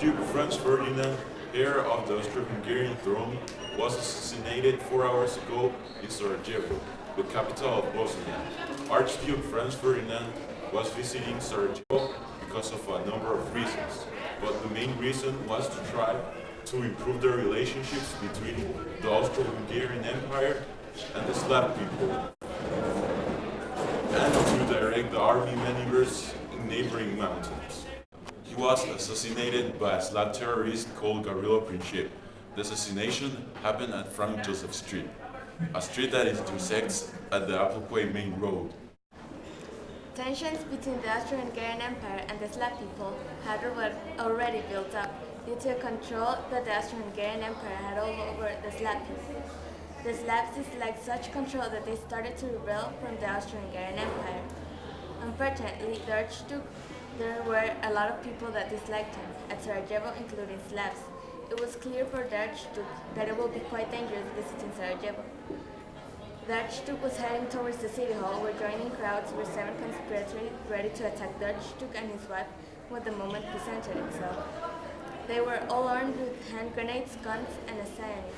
Archduke Franz Ferdinand, heir of the Austro-Hungarian throne, was assassinated 4 hours ago in Sarajevo, the capital of Bosnia. Archduke Franz Ferdinand was visiting Sarajevo because of a number of reasons, but the main reason was to try to improve the relationships between the Austro-Hungarian Empire and the Slav people, and to direct the army maneuvers in neighboring mountains. He was assassinated by a Slav terrorist called Gavrilo Princip. The assassination happened at Frank Joseph Street, a street that intersects at the Applequay main road. Tensions between the Austro-Hungarian Empire and the Slav people had already built up due to control that the Austro-Hungarian Empire had over the Slav people. The Slavs disliked such control that they started to rebel from the Austro-Hungarian Empire. Unfortunately, the Archduke, there were a lot of people that disliked him, at Sarajevo including Slavs. It was clear for the Archduke that it would be quite dangerous visiting Sarajevo. The Archduke was heading towards the city hall where joining crowds were 7 conspirators ready to attack the Archduke and his wife when the moment presented itself. They were all armed with hand grenades, guns, and a cyanide.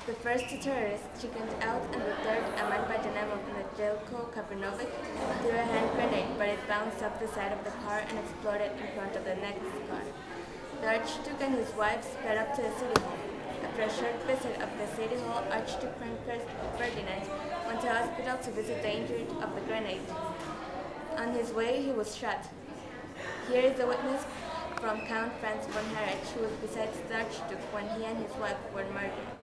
The first 2 terrorists chickened out, and the third, a man by the name of Nedeljko Kaprinovic, threw a hand grenade, but it bounced up the side of the car and exploded in front of the next car. The Archduke and his wife sped up to the city hall. After a short visit of the city hall, Archduke Ferdinand went to hospital to visit the injured of the grenade. On his way, he was shot. Here is a witness from Count Franz von Harrach, who was beside the Archduke when he and his wife were murdered.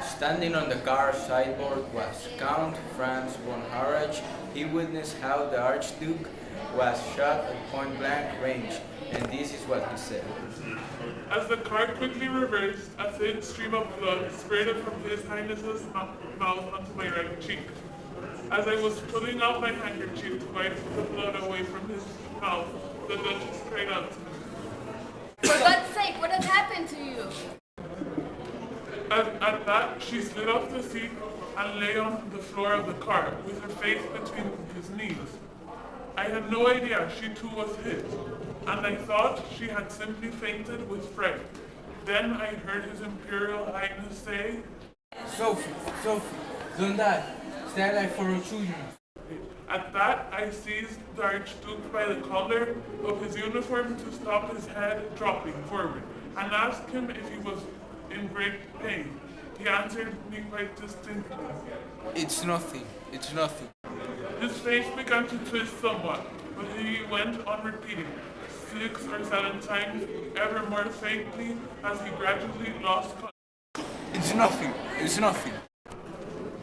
Standing on the car's sideboard was Count Franz von Harrach. He witnessed how the Archduke was shot at point-blank range, and this is what he said. As the car quickly reversed, a thin stream of blood spurted from His Highness's mouth onto my right cheek. As I was pulling out my handkerchief to wipe the blood away from his mouth, the Duchess cried out to me. For God's sake, what has happened to you? At that, she slid off the seat and lay on the floor of the car, with her face between his knees. I had no idea she too was hit, and I thought she had simply fainted with fright. Then I heard His Imperial Highness say, Sophie, don't die. Stay alive for our children. At that, I seized the Archduke by the collar of his uniform to stop his head dropping forward, and asked him if he was in great pain. He answered me quite distinctly. It's nothing. His face began to twist somewhat, but he went on repeating 6 or 7 times, ever more faintly, as he gradually lost consciousness. It's nothing.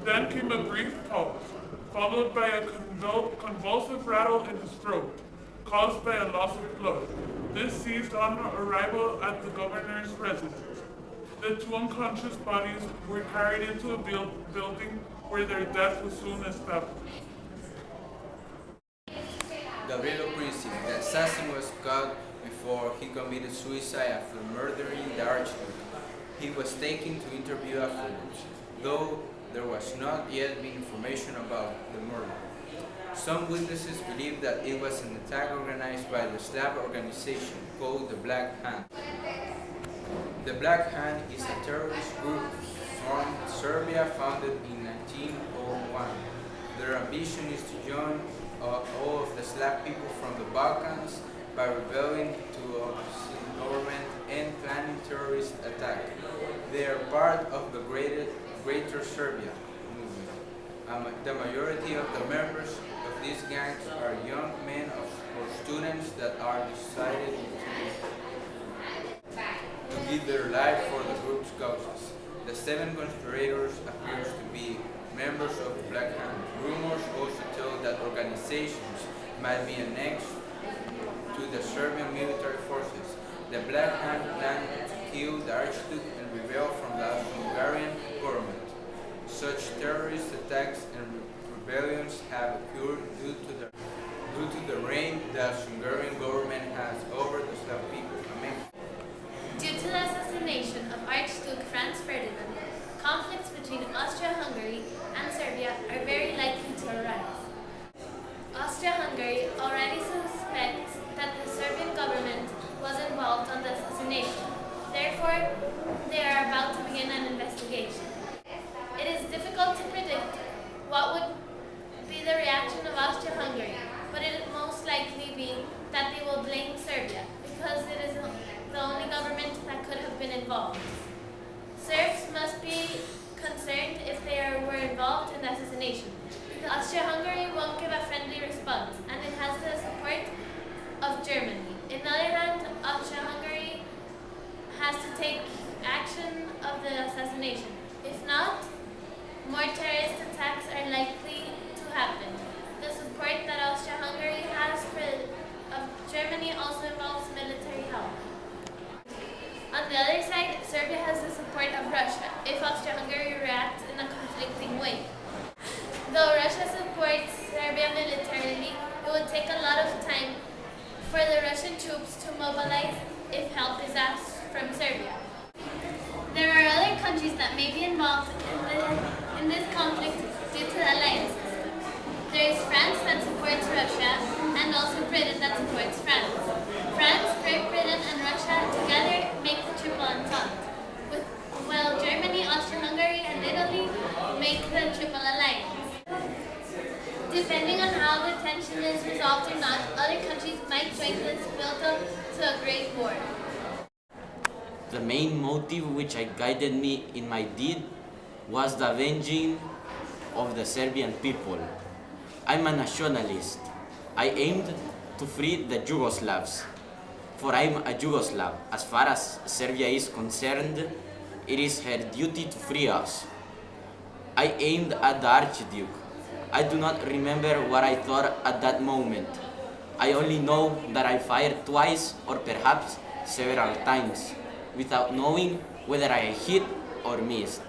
Then came a brief pause, followed by a convulsive rattle in his throat, caused by a loss of blood. This ceased on arrival at the governor's residence. The 2 unconscious bodies were carried into a building where their death was soon established. Gavrilo Princip, the assassin, was caught before he committed suicide after murdering the Archduke. He was taken to interview afterwards, though there was not yet been information about the murder. Some witnesses believe that it was an attack organized by the Slav organization called the Black Hand. The Black Hand is a terrorist group from Serbia founded in 1901. Their ambition is to join all of the Slav people from the Balkans by rebelling to opposing government and planning terrorist attack. They are part of the Greater Serbia movement. The majority of the members of these gangs are young men or students that are decided to give their life for the group's causes. The 7 conspirators appears to be members of the Black Hand. Rumors also tell that organizations might be annexed to the Serbian military forces. The Black Hand planned to kill the Archduke and rebel from the Hungarian government. Such terrorist attacks and rebellions have occurred due to the reign the Hungarian government has over the Slav people. Amen. Due to the assassination of Archduke Franz Ferdinand, conflicts between Austria-Hungary and Serbia are very likely to arise. Austria-Hungary already suspects that the Serbian government was involved on the assassination. Therefore, they are about to begin an investigation. It is difficult to predict what would be the reaction of Austria-Hungary, but it will most likely be that they will blame Serbia, because it is the only government that could have been involved. Serbs must be concerned if they were involved in the assassination, because Austria-Hungary won't give a friendly response, and it has the support of Germany. On the other hand, Austria-Hungary has to take action of the assassination. If not, more terrorist attacks are likely to happen. The support that Austria-Hungary has of Germany also involves military help. On the other side, Serbia has the support of Russia if Austria-Hungary reacts in a conflicting way. Though Russia supports Serbia militarily, it would take a lot of time for the Russian troops to mobilize if help is asked from Serbia. There are other countries that may be involved in this conflict due to the alliance system. There is France that supports Russia, and also Britain that supports France. France, Great Britain, and Russia together make the Triple Entente, while Germany, Austria-Hungary, and Italy make the Triple Alliance. Depending on how the tension is resolved or not, other countries might join this build-up to a great war. The main motive which guided me in my deed was the avenging of the Serbian people. I'm a nationalist. I aimed to free the Yugoslavs, for I'm a Yugoslav. As far as Serbia is concerned, it is her duty to free us. I aimed at the Archduke. I do not remember what I thought at that moment. I only know that I fired twice or perhaps several times, without knowing whether I hit or missed.